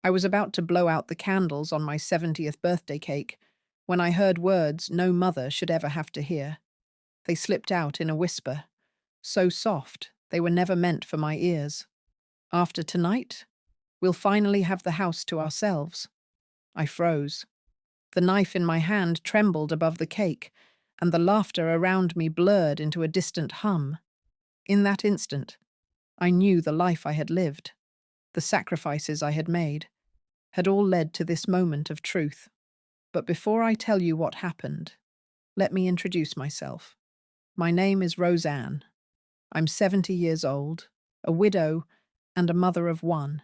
I was about to blow out the candles on my 70th birthday cake when I heard words no mother should ever have to hear. They slipped out in a whisper, so soft they were never meant for my ears. After tonight, we'll finally have the house to ourselves. I froze. The knife in my hand trembled above the cake, and the laughter around me blurred into a distant hum. In that instant, I knew the life I had lived, the sacrifices I had made, had all led to this moment of truth. But before I tell you what happened, let me introduce myself. My name is Roseanne. I'm 70 years old, a widow, and a mother of one.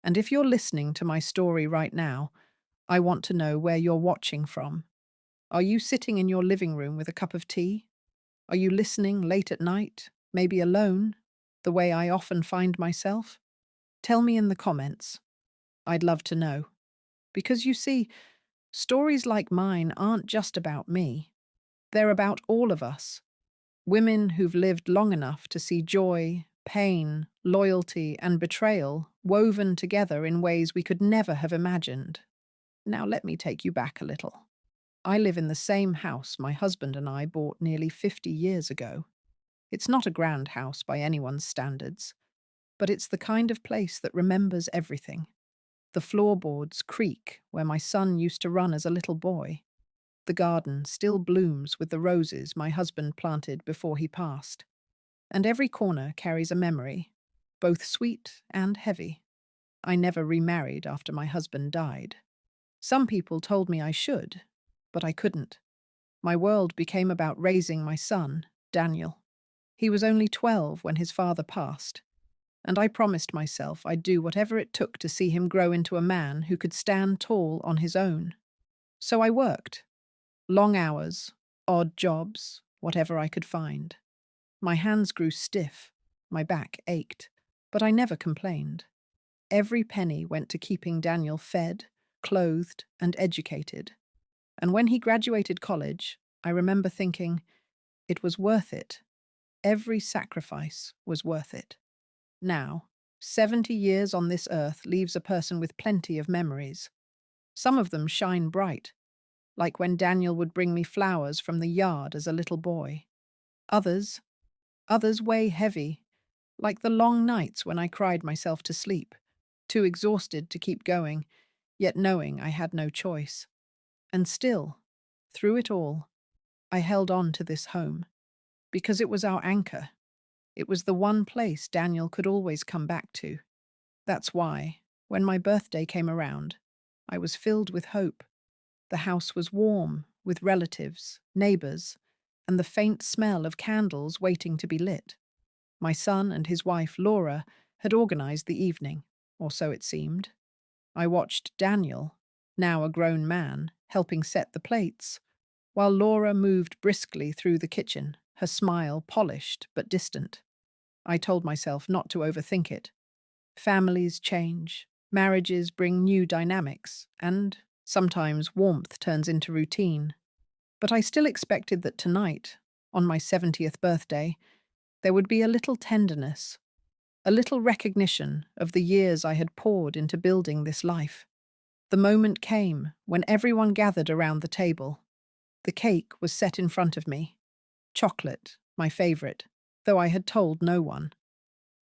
And if you're listening to my story right now, I want to know where you're watching from. Are you sitting in your living room with a cup of tea? Are you listening late at night, maybe alone, the way I often find myself? Tell me in the comments. I'd love to know. Because you see, stories like mine aren't just about me. They're about all of us. Women who've lived long enough to see joy, pain, loyalty, and betrayal woven together in ways we could never have imagined. Now let me take you back a little. I live in the same house my husband and I bought nearly 50 years ago. It's not a grand house by anyone's standards, but it's the kind of place that remembers everything. The floorboards creak where my son used to run as a little boy. The garden still blooms with the roses my husband planted before he passed. And every corner carries a memory, both sweet and heavy. I never remarried after my husband died. Some people told me I should, but I couldn't. My world became about raising my son, Daniel. He was only 12 when his father passed, and I promised myself I'd do whatever it took to see him grow into a man who could stand tall on his own. So I worked. Long hours, odd jobs, whatever I could find. My hands grew stiff, my back ached, but I never complained. Every penny went to keeping Daniel fed, clothed, and educated. And when he graduated college, I remember thinking, it was worth it. Every sacrifice was worth it. Now, 70 years on this earth leaves a person with plenty of memories. Some of them shine bright, like when Daniel would bring me flowers from the yard as a little boy. Others, others weigh heavy, like the long nights when I cried myself to sleep, too exhausted to keep going, yet knowing I had no choice. And still, through it all, I held on to this home, because it was our anchor. It was the one place Daniel could always come back to. That's why, when my birthday came around, I was filled with hope. The house was warm, with relatives, neighbors, and the faint smell of candles waiting to be lit. My son and his wife, Laura, had organized the evening, or so it seemed. I watched Daniel, now a grown man, helping set the plates, while Laura moved briskly through the kitchen, her smile polished but distant. I told myself not to overthink it. Families change, marriages bring new dynamics, and sometimes warmth turns into routine. But I still expected that tonight, on my 70th birthday, there would be a little tenderness, a little recognition of the years I had poured into building this life. The moment came when everyone gathered around the table. The cake was set in front of me. Chocolate, my favorite, though I had told no one.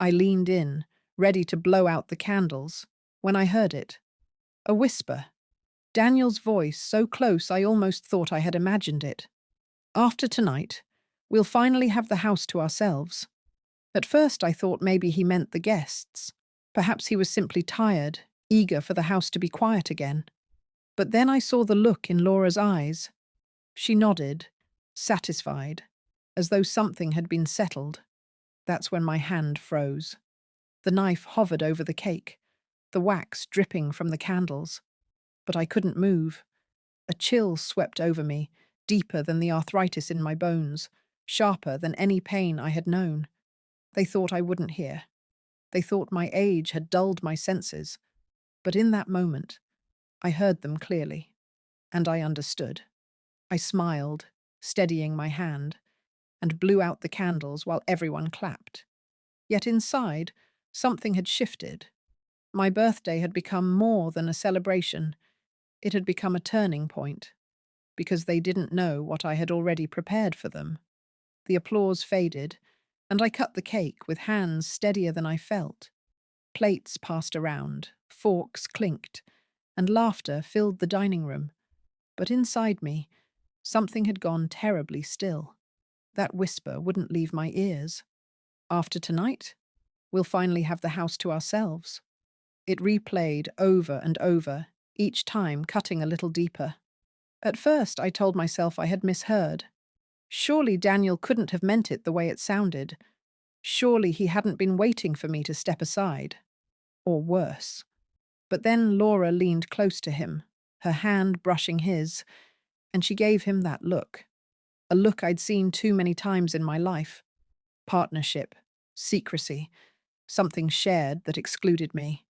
I leaned in, ready to blow out the candles, when I heard it. A whisper. Daniel's voice so close I almost thought I had imagined it. After tonight, we'll finally have the house to ourselves. At first I thought maybe he meant the guests. Perhaps he was simply tired, eager for the house to be quiet again. But then I saw the look in Laura's eyes. She nodded, satisfied, as though something had been settled. That's when my hand froze. The knife hovered over the cake, the wax dripping from the candles. But I couldn't move. A chill swept over me, deeper than the arthritis in my bones, sharper than any pain I had known. They thought I wouldn't hear. They thought my age had dulled my senses. But in that moment, I heard them clearly, and I understood. I smiled, steadying my hand, and blew out the candles while everyone clapped. Yet inside, something had shifted. My birthday had become more than a celebration. It had become a turning point, because they didn't know what I had already prepared for them. The applause faded, and I cut the cake with hands steadier than I felt. Plates passed around, forks clinked, and laughter filled the dining room. But inside me, something had gone terribly still. That whisper wouldn't leave my ears. After tonight, we'll finally have the house to ourselves. It replayed over and over, each time cutting a little deeper. At first, I told myself I had misheard. Surely Daniel couldn't have meant it the way it sounded. Surely he hadn't been waiting for me to step aside. Or worse. But then Laura leaned close to him, her hand brushing his, and she gave him that look. A look I'd seen too many times in my life. Partnership, secrecy, something shared that excluded me.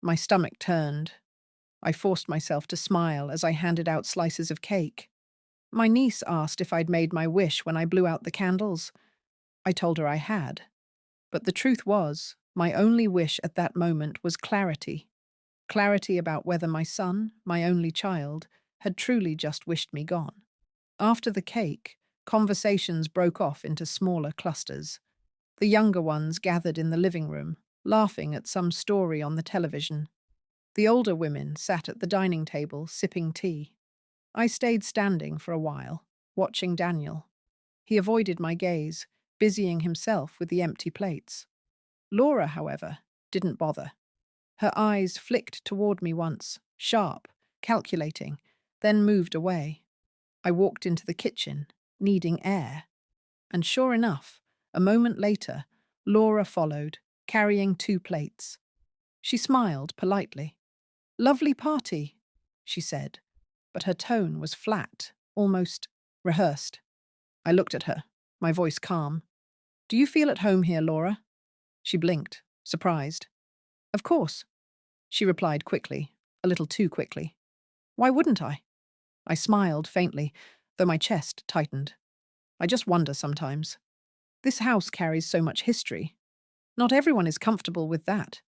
My stomach turned. I forced myself to smile as I handed out slices of cake. My niece asked if I'd made my wish when I blew out the candles. I told her I had. But the truth was, my only wish at that moment was clarity. Clarity about whether my son, my only child, had truly just wished me gone. After the cake, conversations broke off into smaller clusters. The younger ones gathered in the living room, laughing at some story on the television. The older women sat at the dining table, sipping tea. I stayed standing for a while, watching Daniel. He avoided my gaze, busying himself with the empty plates. Laura, however, didn't bother. Her eyes flicked toward me once, sharp, calculating, then moved away. I walked into the kitchen, needing air. And sure enough, a moment later, Laura followed, carrying 2 plates. She smiled politely. "Lovely party," she said, but her tone was flat, almost rehearsed. I looked at her, my voice calm. "Do you feel at home here, Laura?" She blinked, surprised. "Of course," she replied quickly, a little too quickly. "Why wouldn't I?" I smiled faintly, though my chest tightened. "I just wonder sometimes. This house carries so much history. Not everyone is comfortable with that."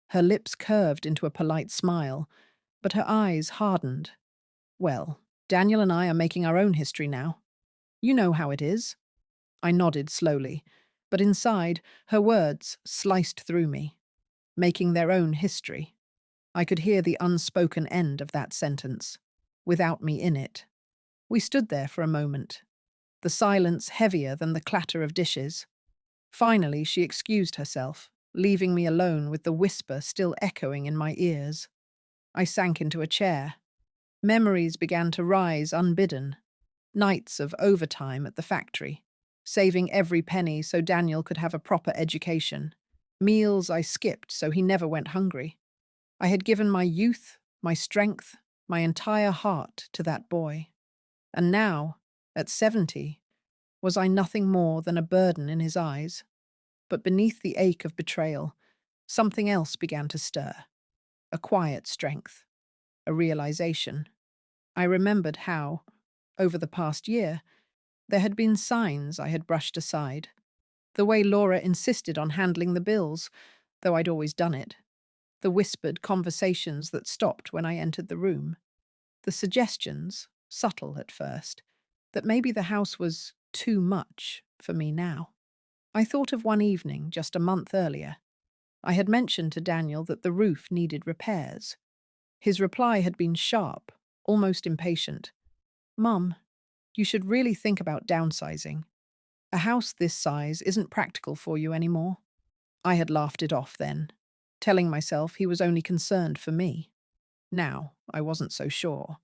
Her lips curved into a polite smile, but her eyes hardened. "Well, Daniel and I are making our own history now. You know how it is." I nodded slowly, but inside, her words sliced through me. Making their own history. I could hear the unspoken end of that sentence, without me in it. We stood there for a moment, the silence heavier than the clatter of dishes. Finally, she excused herself, leaving me alone with the whisper still echoing in my ears. I sank into a chair. Memories began to rise unbidden. Nights of overtime at the factory, saving every penny so Daniel could have a proper education. Meals I skipped so he never went hungry. I had given my youth, my strength, my entire heart to that boy. And now, at 70, was I nothing more than a burden in his eyes? But beneath the ache of betrayal, something else began to stir. A quiet strength. A realization. I remembered how, over the past year, there had been signs I had brushed aside. The way Laura insisted on handling the bills, though I'd always done it. The whispered conversations that stopped when I entered the room. The suggestions, subtle at first, that maybe the house was too much for me now. I thought of one evening just a month earlier. I had mentioned to Daniel that the roof needed repairs. His reply had been sharp, almost impatient. "Mum, you should really think about downsizing. A house this size isn't practical for you anymore." I had laughed it off then, telling myself he was only concerned for me. Now, I wasn't so sure.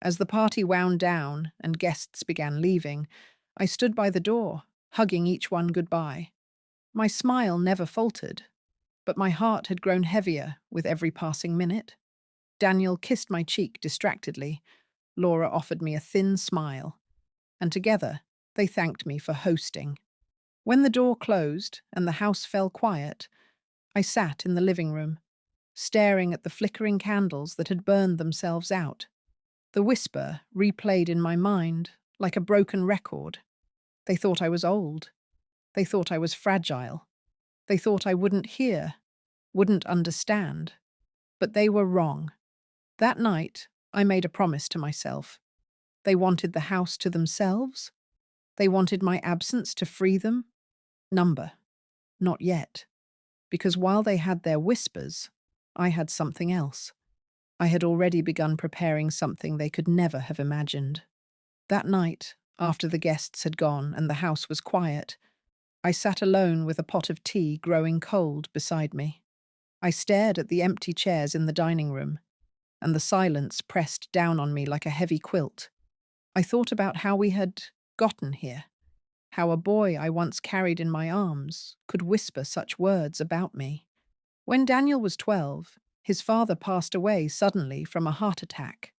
As the party wound down and guests began leaving, I stood by the door, hugging each one goodbye. My smile never faltered, but my heart had grown heavier with every passing minute. Daniel kissed my cheek distractedly. Laura offered me a thin smile, and together they thanked me for hosting. When the door closed and the house fell quiet, I sat in the living room, staring at the flickering candles that had burned themselves out. The whisper replayed in my mind like a broken record. They thought I was old. They thought I was fragile. They thought I wouldn't hear. wouldn't understand. But they were wrong. That night, I made a promise to myself. They wanted the house to themselves. They wanted my absence to free them. Number. Not yet. Because while they had their whispers, I had something else. I had already begun preparing something they could never have imagined. That night, after the guests had gone and the house was quiet, I sat alone with a pot of tea growing cold beside me. I stared at the empty chairs in the dining room, and the silence pressed down on me like a heavy quilt. I thought about how we had gotten here, how a boy I once carried in my arms could whisper such words about me. When Daniel was 12, his father passed away suddenly from a heart attack.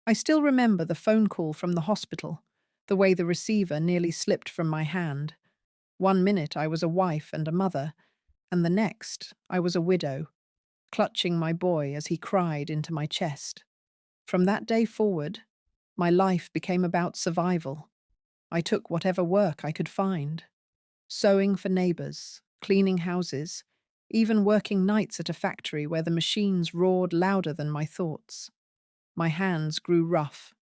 I still remember the phone call from the hospital, the way the receiver nearly slipped from my hand. One minute I was a wife and a mother, and the next I was a widow, clutching my boy as he cried into my chest. From that day forward, my life became about survival. I took whatever work I could find. Sewing for neighbors, cleaning houses, even working nights at a factory where the machines roared louder than my thoughts. My hands grew rough,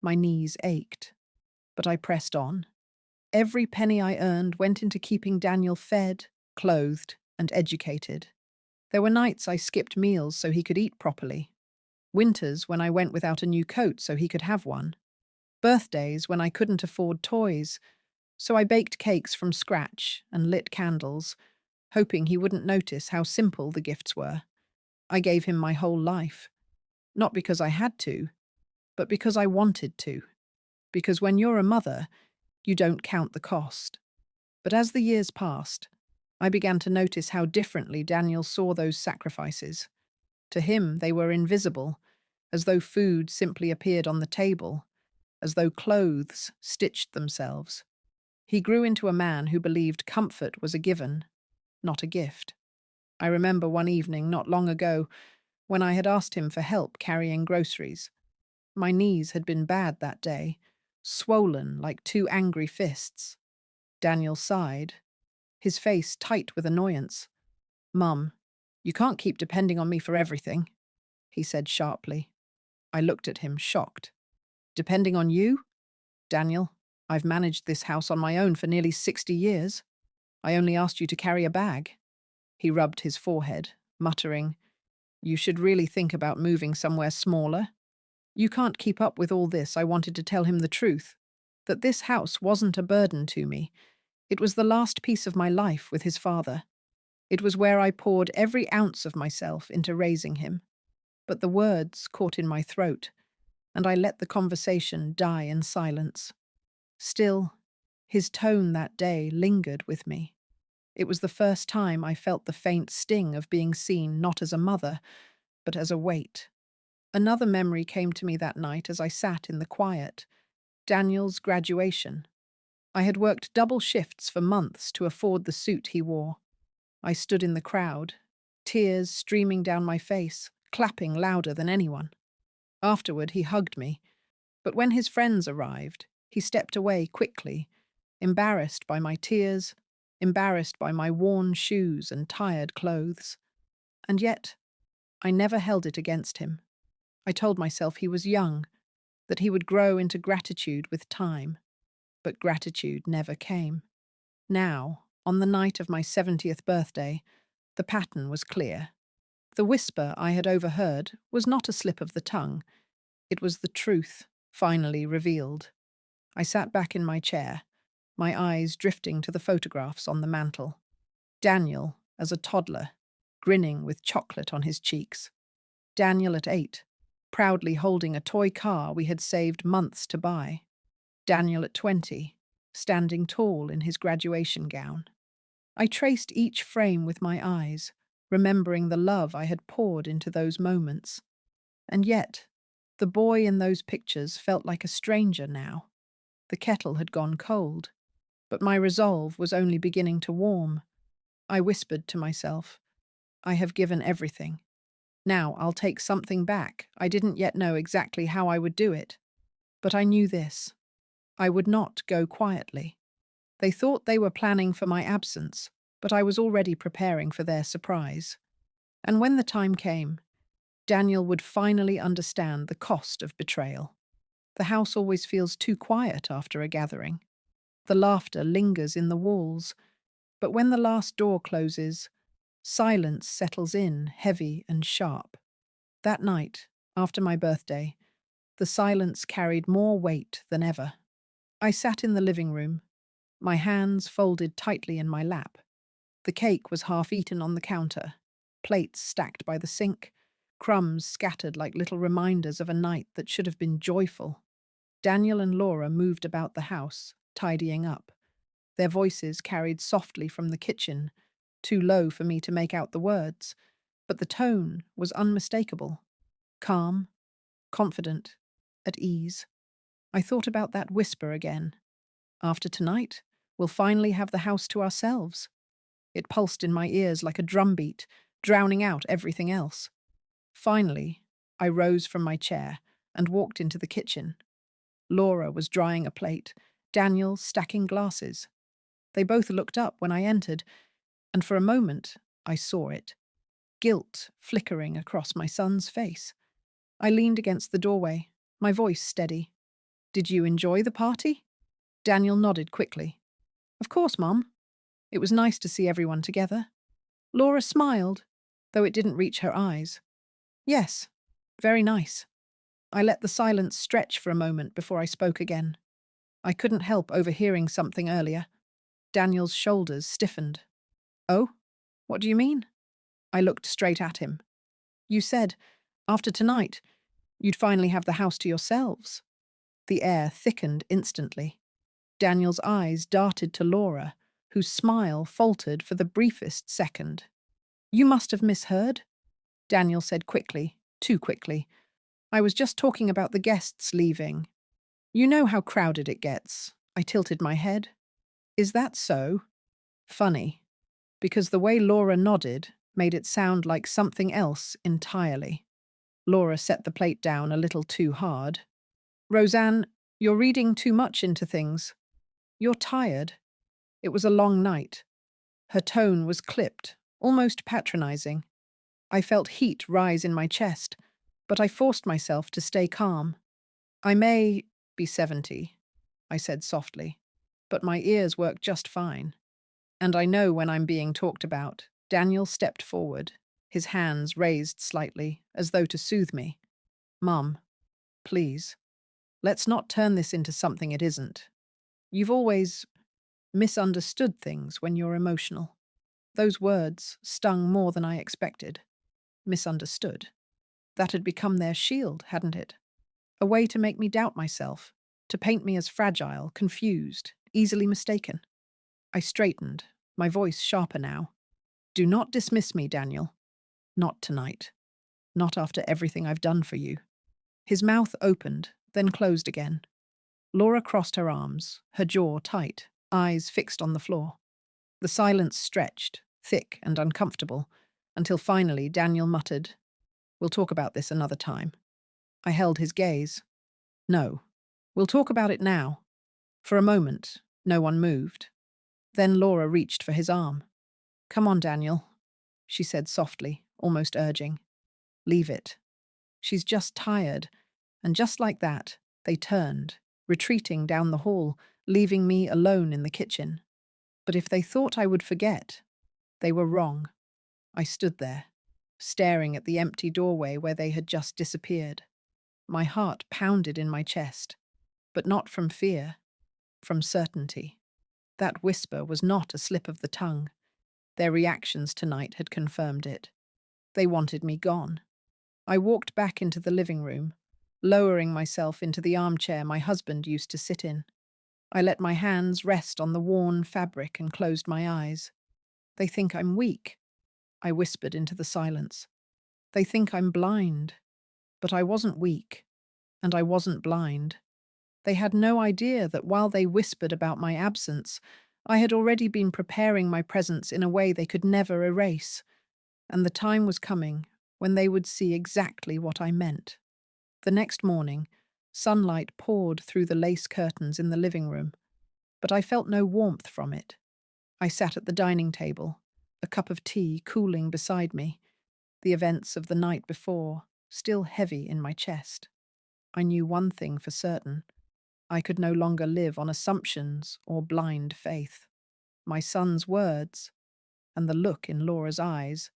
my knees ached, but I pressed on. Every penny I earned went into keeping Daniel fed, clothed, and educated. There were nights I skipped meals so he could eat properly. Winters when I went without a new coat so he could have one. Birthdays when I couldn't afford toys, so I baked cakes from scratch and lit candles, hoping he wouldn't notice how simple the gifts were. I gave him my whole life. Not because I had to, but because I wanted to. Because when you're a mother, you don't count the cost. But as the years passed, I began to notice how differently Daniel saw those sacrifices. To him, they were invisible, as though food simply appeared on the table, as though clothes stitched themselves. He grew into a man who believed comfort was a given, not a gift. I remember one evening not long ago when I had asked him for help carrying groceries. My knees had been bad that day, swollen like two angry fists. Daniel sighed, his face tight with annoyance. "Mum, you can't keep depending on me for everything," he said sharply. I looked at him, shocked. "Depending on you? Daniel, I've managed this house on my own for nearly 60 years. I only asked you to carry a bag." He rubbed his forehead, muttering, "You should really think about moving somewhere smaller. You can't keep up with all this." I wanted to tell him the truth, that this house wasn't a burden to me. It was the last piece of my life with his father. It was where I poured every ounce of myself into raising him. But the words caught in my throat, and I let the conversation die in silence. Still, his tone that day lingered with me. It was the first time I felt the faint sting of being seen not as a mother, but as a weight. Another memory came to me that night as I sat in the quiet. Daniel's graduation. I had worked double shifts for months to afford the suit he wore. I stood in the crowd, tears streaming down my face, clapping louder than anyone. Afterward, he hugged me, but when his friends arrived, he stepped away quickly, embarrassed by my tears, embarrassed by my worn shoes and tired clothes. And yet, I never held it against him. I told myself he was young, that he would grow into gratitude with time. But gratitude never came. Now, on the night of my 70th birthday, the pattern was clear. The whisper I had overheard was not a slip of the tongue. It was the truth, finally revealed. I sat back in my chair, my eyes drifting to the photographs on the mantel. Daniel, as a toddler, grinning with chocolate on his cheeks. Daniel at 8, proudly holding a toy car we had saved months to buy. Daniel at 20, standing tall in his graduation gown. I traced each frame with my eyes, remembering the love I had poured into those moments. And yet, the boy in those pictures felt like a stranger now. The kettle had gone cold, but my resolve was only beginning to warm. I whispered to myself, "I have given everything. Now I'll take something back." I didn't yet know exactly how I would do it, but I knew this. I would not go quietly. They thought they were planning for my absence, but I was already preparing for their surprise. And when the time came, Daniel would finally understand the cost of betrayal. The house always feels too quiet after a gathering. The laughter lingers in the walls, but when the last door closes, silence settles in, heavy and sharp. That night, after my birthday, the silence carried more weight than ever. I sat in the living room, my hands folded tightly in my lap. The cake was half eaten on the counter, plates stacked by the sink, crumbs scattered like little reminders of a night that should have been joyful. Daniel and Laura moved about the house, tidying up. Their voices carried softly from the kitchen, too low for me to make out the words, but the tone was unmistakable. Calm, confident, at ease. I thought about that whisper again. After tonight, we'll finally have the house to ourselves. It pulsed in my ears like a drumbeat, drowning out everything else. Finally, I rose from my chair and walked into the kitchen. Laura was drying a plate, Daniel stacking glasses. They both looked up when I entered, and for a moment I saw it, guilt flickering across my son's face. I leaned against the doorway, my voice steady. "Did you enjoy the party?" Daniel nodded quickly. "Of course, Mum. It was nice to see everyone together." Laura smiled, though it didn't reach her eyes. "Yes, very nice." I let the silence stretch for a moment before I spoke again. I couldn't help overhearing something earlier. Daniel's shoulders stiffened. "Oh? What do you mean?" I looked straight at him. "You said, after tonight, you'd finally have the house to yourselves." The air thickened instantly. Daniel's eyes darted to Laura, whose smile faltered for the briefest second. "You must have misheard," Daniel said quickly, too quickly. "I was just talking about the guests leaving. You know how crowded it gets." I tilted my head. "Is that so?" Funny, because the way Laura nodded made it sound like something else entirely. Laura set the plate down a little too hard. "Roseanne, you're reading too much into things. You're tired." It was a long night. Her tone was clipped, almost patronizing. I felt heat rise in my chest, but I forced myself to stay calm. "I may be 70, I said softly, "but my ears work just fine. And I know when I'm being talked about." Daniel stepped forward, his hands raised slightly, as though to soothe me. "Mum, please, let's not turn this into something it isn't. You've always misunderstood things when you're emotional." Those words stung more than I expected. Misunderstood. That had become their shield, hadn't it? A way to make me doubt myself, to paint me as fragile, confused, easily mistaken. I straightened, my voice sharper now. "Do not dismiss me, Daniel. Not tonight. Not after everything I've done for you." His mouth opened, then closed again. Laura crossed her arms, her jaw tight, eyes fixed on the floor. The silence stretched, thick and uncomfortable, until finally Daniel muttered, "We'll talk about this another time." I held his gaze. "No, we'll talk about it now." For a moment, no one moved. Then Laura reached for his arm. "Come on, Daniel," she said softly, almost urging. "Leave it. She's just tired." And just like that, they turned, retreating down the hall, leaving me alone in the kitchen. But if they thought I would forget, they were wrong. I stood there, staring at the empty doorway where they had just disappeared. My heart pounded in my chest, but not from fear, from certainty. That whisper was not a slip of the tongue. Their reactions tonight had confirmed it. They wanted me gone. I walked back into the living room, lowering myself into the armchair my husband used to sit in. I let my hands rest on the worn fabric and closed my eyes. "They think I'm weak," I whispered into the silence. "They think I'm blind." But I wasn't weak, and I wasn't blind. They had no idea that while they whispered about my absence, I had already been preparing my presence in a way they could never erase. And the time was coming when they would see exactly what I meant. The next morning, sunlight poured through the lace curtains in the living room, but I felt no warmth from it. I sat at the dining table, a cup of tea cooling beside me. the events of the night before still heavy in my chest. I knew one thing for certain. I could no longer live on assumptions or blind faith. My son's words, and the look in Laura's eyes,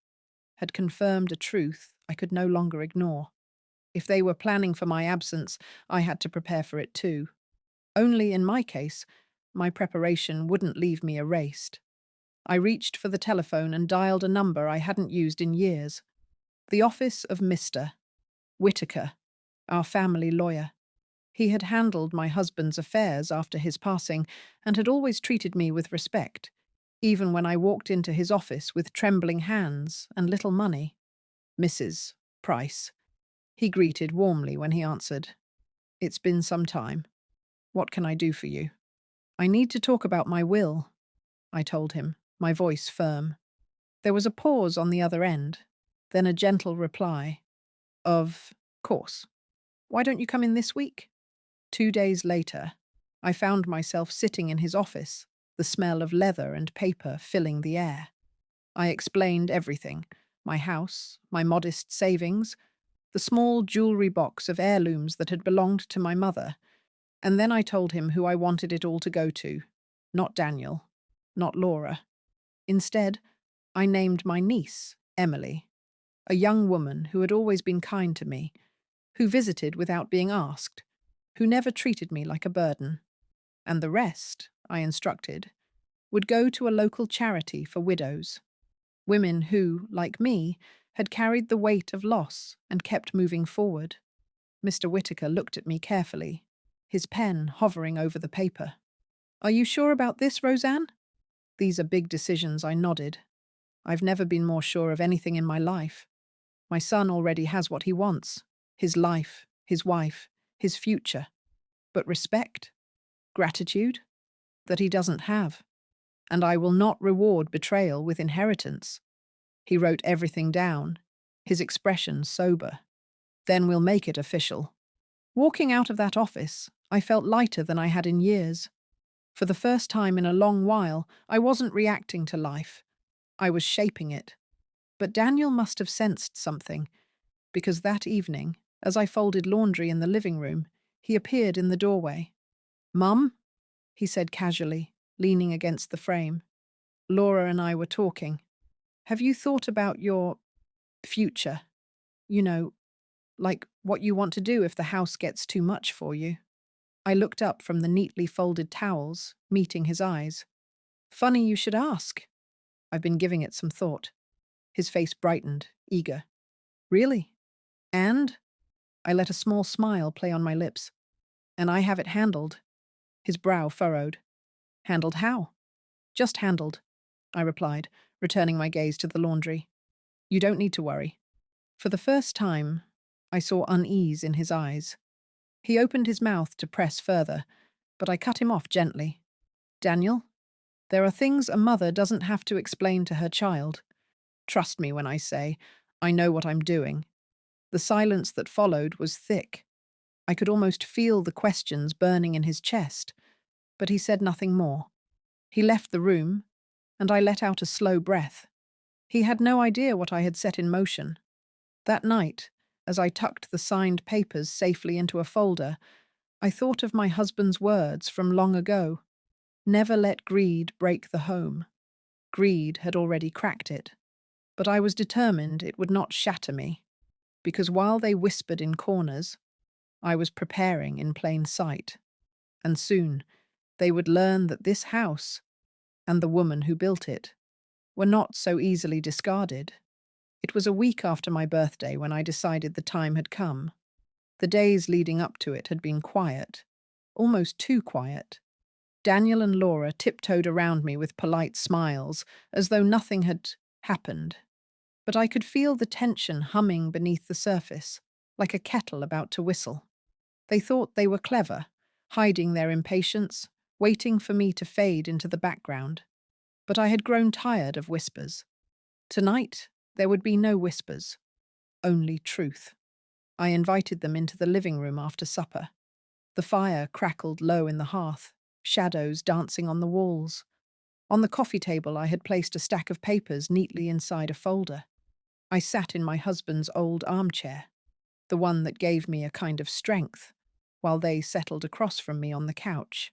had confirmed a truth I could no longer ignore. If they were planning for my absence, I had to prepare for it too. Only in my case, my preparation wouldn't leave me erased. I reached for the telephone and dialed a number I hadn't used in years. The office of Mr. Whitaker, our family lawyer. He had handled my husband's affairs after his passing and had always treated me with respect, even when I walked into his office with trembling hands and little money. Mrs. Price. He greeted warmly when he answered. It's been some time. What can I do for you? I need to talk about my will, I told him, my voice firm. There was a pause on the other end, then a gentle reply. Of course. Why don't you come in this week? 2 days later, I found myself sitting in his office, the smell of leather and paper filling the air. I explained everything: my house, my modest savings, the small jewelry box of heirlooms that had belonged to my mother, and then I told him who I wanted it all to go to. Not Daniel, not Laura. Instead, I named my niece, Emily, a young woman who had always been kind to me, who visited without being asked, who never treated me like a burden. And the rest, I instructed, would go to a local charity for widows. Women who, like me, had carried the weight of loss and kept moving forward. Mr. Whitaker looked at me carefully, his pen hovering over the paper. Are you sure about this, Roseanne? These are big decisions, I nodded. I've never been more sure of anything in my life. My son already has what he wants: his life, his wife, his future. But respect, gratitude, that he doesn't have. And I will not reward betrayal with inheritance. He wrote everything down, his expression sober. Then we'll make it official. Walking out of that office, I felt lighter than I had in years. For the first time in a long while, I wasn't reacting to life. I was shaping it. But Daniel must have sensed something, because that evening, as I folded laundry in the living room, he appeared in the doorway. Mum, he said casually, leaning against the frame. Laura and I were talking. Have you thought about your future? You know, like what you want to do if the house gets too much for you. I looked up from the neatly folded towels, meeting his eyes. Funny you should ask. I've been giving it some thought. His face brightened, eager. Really? And? I let a small smile play on my lips. And I have it handled. His brow furrowed. Handled how? Just handled, I replied, returning my gaze to the laundry. You don't need to worry. For the first time, I saw unease in his eyes. He opened his mouth to press further, but I cut him off gently. Daniel, there are things a mother doesn't have to explain to her child. Trust me when I say, I know what I'm doing. The silence that followed was thick. I could almost feel the questions burning in his chest, but he said nothing more. He left the room, and I let out a slow breath. He had no idea what I had set in motion. That night, as I tucked the signed papers safely into a folder, I thought of my husband's words from long ago. Never let greed break the home. Greed had already cracked it, but I was determined it would not shatter me, because while they whispered in corners, I was preparing in plain sight. And soon, they would learn that this house, and the woman who built it, were not so easily discarded. It was a week after my birthday when I decided the time had come. The days leading up to it had been quiet, almost too quiet. Daniel and Laura tiptoed around me with polite smiles, as though nothing had happened. But I could feel the tension humming beneath the surface, like a kettle about to whistle. They thought they were clever, hiding their impatience, waiting for me to fade into the background. But I had grown tired of whispers. Tonight, there would be no whispers, only truth. I invited them into the living room after supper. The fire crackled low in the hearth, shadows dancing on the walls. On the coffee table, I had placed a stack of papers neatly inside a folder. I sat in my husband's old armchair, the one that gave me a kind of strength, while they settled across from me on the couch.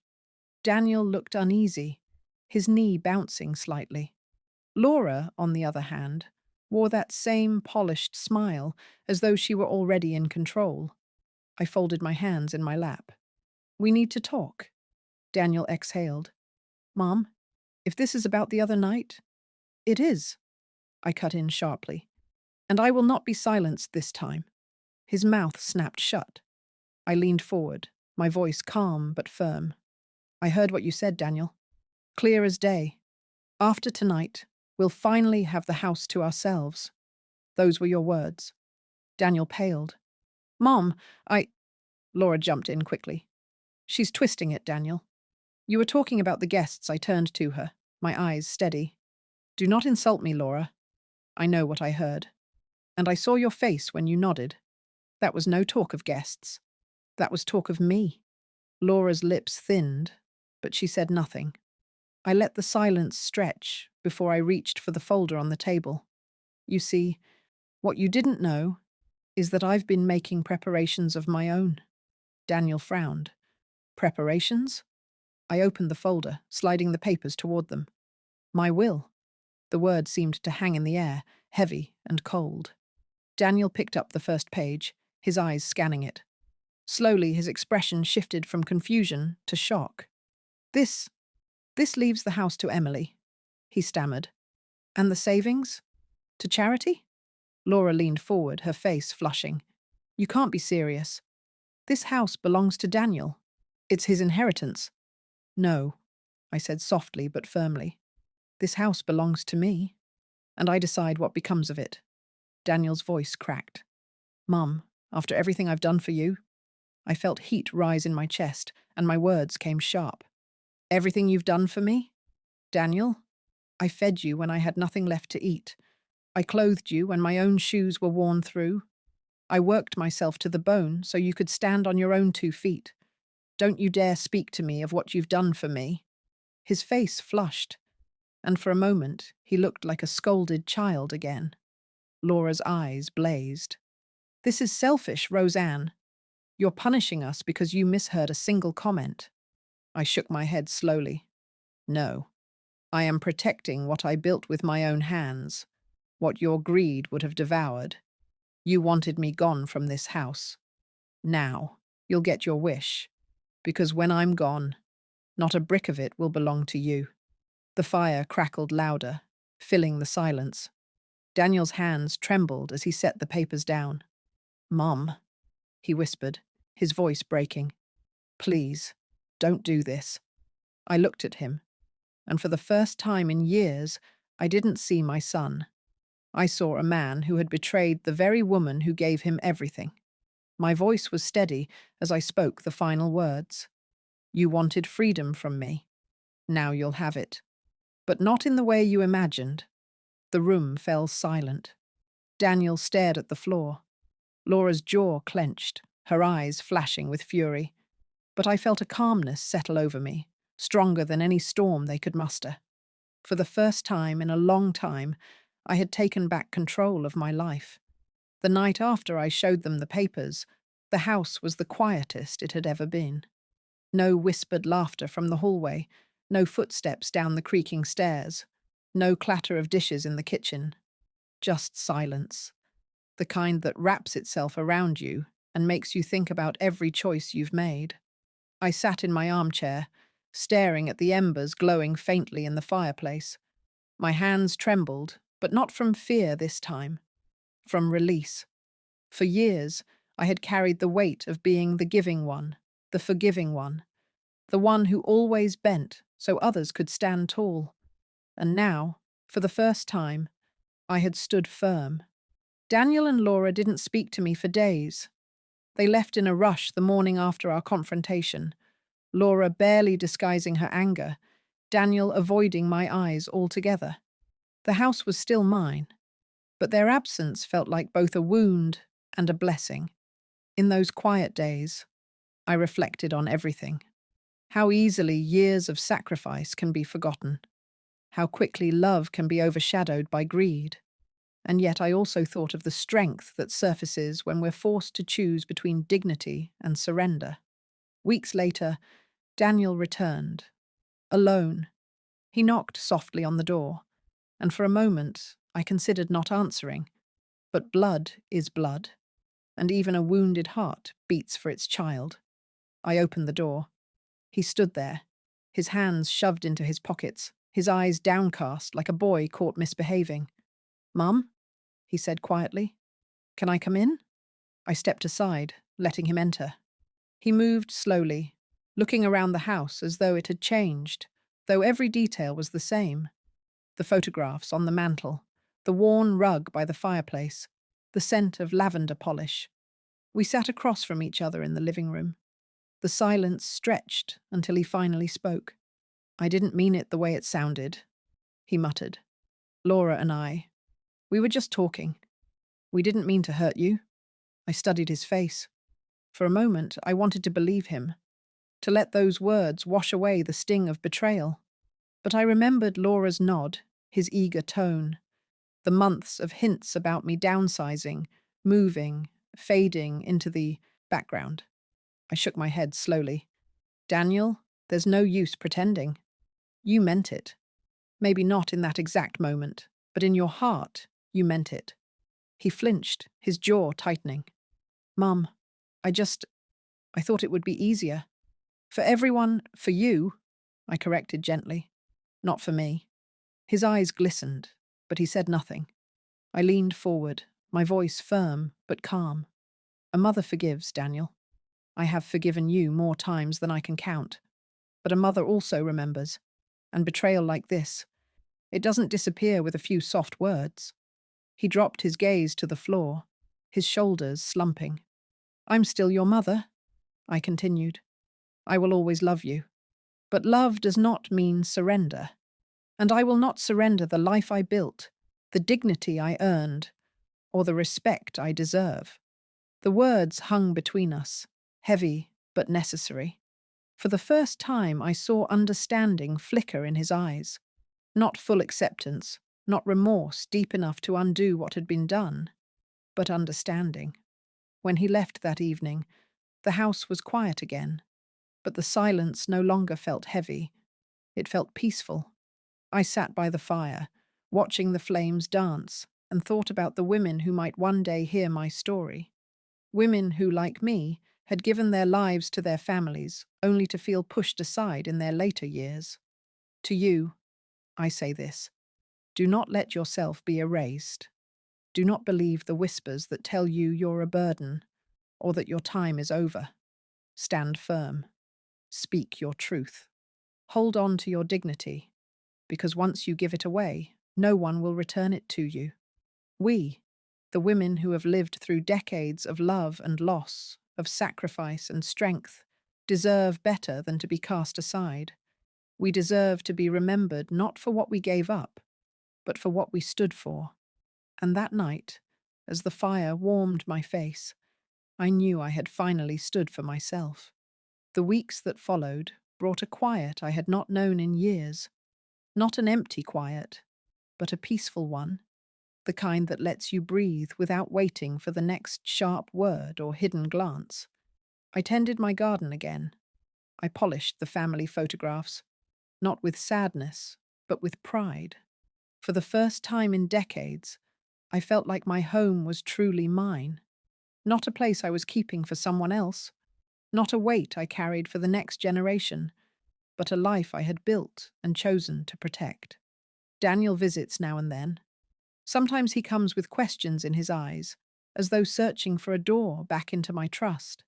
Daniel looked uneasy, his knee bouncing slightly. Laura, on the other hand, wore that same polished smile, as though she were already in control. I folded my hands in my lap. "We need to talk." Daniel exhaled. "Mom, if this is about the other night—" "It is," I cut in sharply. "And I will not be silenced this time." His mouth snapped shut. I leaned forward, my voice calm but firm. "I heard what you said, Daniel. Clear as day. After tonight, we'll finally have the house to ourselves. Those were your words." Daniel paled. "Mom, I—" Laura jumped in quickly. "She's twisting it, Daniel. You were talking about the guests." I turned to her, my eyes steady. "Do not insult me, Laura. I know what I heard. And I saw your face when you nodded. That was no talk of guests. That was talk of me." Laura's lips thinned, but she said nothing. I let the silence stretch before I reached for the folder on the table. "You see, what you didn't know is that I've been making preparations of my own." Daniel frowned. "Preparations?" I opened the folder, sliding the papers toward them. "My will." The word seemed to hang in the air, heavy and cold. Daniel picked up the first page, his eyes scanning it. Slowly, his expression shifted from confusion to shock. This leaves the house to Emily," he stammered. "And the savings? To charity?" Laura leaned forward, her face flushing. "You can't be serious. This house belongs to Daniel. It's his inheritance." "No," I said softly but firmly. "This house belongs to me, and I decide what becomes of it." Daniel's voice cracked. "Mum, after everything I've done for you—" I felt heat rise in my chest, and my words came sharp. "Everything you've done for me? Daniel? I fed you when I had nothing left to eat. I clothed you when my own shoes were worn through. I worked myself to the bone so you could stand on your own 2 feet. Don't you dare speak to me of what you've done for me." His face flushed, and for a moment he looked like a scolded child again. Laura's eyes blazed. "This is selfish, Roseanne. You're punishing us because you misheard a single comment." I shook my head slowly. "No. I am protecting what I built with my own hands, what your greed would have devoured. You wanted me gone from this house. Now, you'll get your wish, because when I'm gone, not a brick of it will belong to you." The fire crackled louder, filling the silence. Daniel's hands trembled as he set the papers down. "Mum," he whispered, his voice breaking. "Please, don't do this." I looked at him, and for the first time in years, I didn't see my son. I saw a man who had betrayed the very woman who gave him everything. My voice was steady as I spoke the final words. "You wanted freedom from me. Now you'll have it. But not in the way you imagined." The room fell silent. Daniel stared at the floor. Laura's jaw clenched, her eyes flashing with fury. But I felt a calmness settle over me, stronger than any storm they could muster. For the first time in a long time, I had taken back control of my life. The night after I showed them the papers, the house was the quietest it had ever been. No whispered laughter from the hallway, no footsteps down the creaking stairs, no clatter of dishes in the kitchen. Just silence, the kind that wraps itself around you and makes you think about every choice you've made. I sat in my armchair, staring at the embers glowing faintly in the fireplace. My hands trembled, but not from fear this time, from release. For years, I had carried the weight of being the giving one, the forgiving one, the one who always bent so others could stand tall. And now, for the first time, I had stood firm. Daniel and Laura didn't speak to me for days. They left in a rush the morning after our confrontation, Laura barely disguising her anger, Daniel avoiding my eyes altogether. The house was still mine, but their absence felt like both a wound and a blessing. In those quiet days, I reflected on everything. How easily years of sacrifice can be forgotten. How quickly love can be overshadowed by greed. And yet I also thought of the strength that surfaces when we're forced to choose between dignity and surrender. Weeks later, Daniel returned, alone. He knocked softly on the door, and for a moment I considered not answering. But blood is blood, and even a wounded heart beats for its child. I opened the door. He stood there, his hands shoved into his pockets, his eyes downcast like a boy caught misbehaving. "Mum?" he said quietly. "Can I come in?" I stepped aside, letting him enter. He moved slowly, looking around the house as though it had changed, though every detail was the same. The photographs on the mantel, the worn rug by the fireplace, the scent of lavender polish. We sat across from each other in the living room. The silence stretched until he finally spoke. "I didn't mean it the way it sounded," he muttered. "Laura and we were just talking. We didn't mean to hurt you." I studied his face. For a moment, I wanted to believe him, to let those words wash away the sting of betrayal. But I remembered Laura's nod, his eager tone, the months of hints about me downsizing, moving, fading into the background. I shook my head slowly. "Daniel, there's no use pretending. You meant it. Maybe not in that exact moment, but in your heart, you meant it." He flinched, his jaw tightening. "Mum, I thought it would be easier. For everyone, for you," I corrected gently. "Not for me." His eyes glistened, but he said nothing. I leaned forward, my voice firm but calm. "A mother forgives, Daniel. I have forgiven you more times than I can count. But a mother also remembers. And betrayal like this, it doesn't disappear with a few soft words." He dropped his gaze to the floor, his shoulders slumping. "I'm still your mother," I continued. "I will always love you. But love does not mean surrender. And I will not surrender the life I built, the dignity I earned, or the respect I deserve." The words hung between us, heavy but necessary. For the first time, I saw understanding flicker in his eyes. Not full acceptance, not remorse deep enough to undo what had been done, but understanding. When he left that evening, the house was quiet again, but the silence no longer felt heavy. It felt peaceful. I sat by the fire, watching the flames dance, and thought about the women who might one day hear my story. Women who, like me, had given their lives to their families, only to feel pushed aside in their later years. To you, I say this: do not let yourself be erased. Do not believe the whispers that tell you you're a burden, or that your time is over. Stand firm. Speak your truth. Hold on to your dignity, because once you give it away, no one will return it to you. We, the women who have lived through decades of love and loss, of sacrifice and strength, deserve better than to be cast aside. We deserve to be remembered not for what we gave up, but for what we stood for. And that night, as the fire warmed my face, I knew I had finally stood for myself. The weeks that followed brought a quiet I had not known in years. Not an empty quiet, but a peaceful one, the kind that lets you breathe without waiting for the next sharp word or hidden glance. I tended my garden again. I polished the family photographs, not with sadness, but with pride. For the first time in decades, I felt like my home was truly mine, not a place I was keeping for someone else, not a weight I carried for the next generation, but a life I had built and chosen to protect. Daniel visits now and then. Sometimes he comes with questions in his eyes, as though searching for a door back into my trust.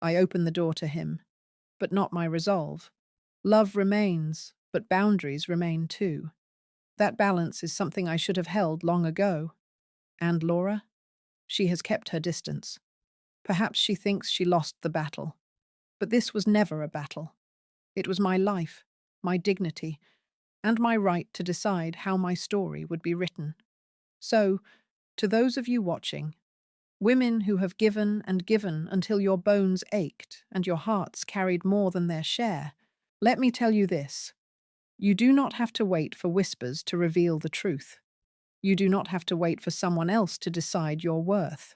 I open the door to him, but not my resolve. Love remains, but boundaries remain too. That balance is something I should have held long ago. And Laura? She has kept her distance. Perhaps she thinks she lost the battle. But this was never a battle. It was my life, my dignity, and my right to decide how my story would be written. So, to those of you watching, women who have given and given until your bones ached and your hearts carried more than their share, let me tell you this: you do not have to wait for whispers to reveal the truth. You do not have to wait for someone else to decide your worth.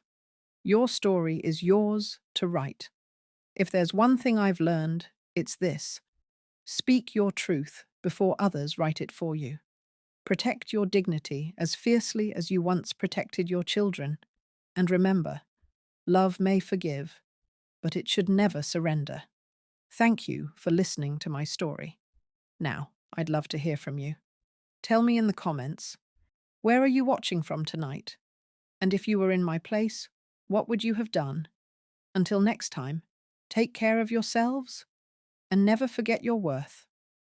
Your story is yours to write. If there's one thing I've learned, it's this: speak your truth before others write it for you. Protect your dignity as fiercely as you once protected your children. And remember, love may forgive, but it should never surrender. Thank you for listening to my story. Now, I'd love to hear from you. Tell me in the comments, where are you watching from tonight? And if you were in my place, what would you have done? Until next time, take care of yourselves and never forget your worth.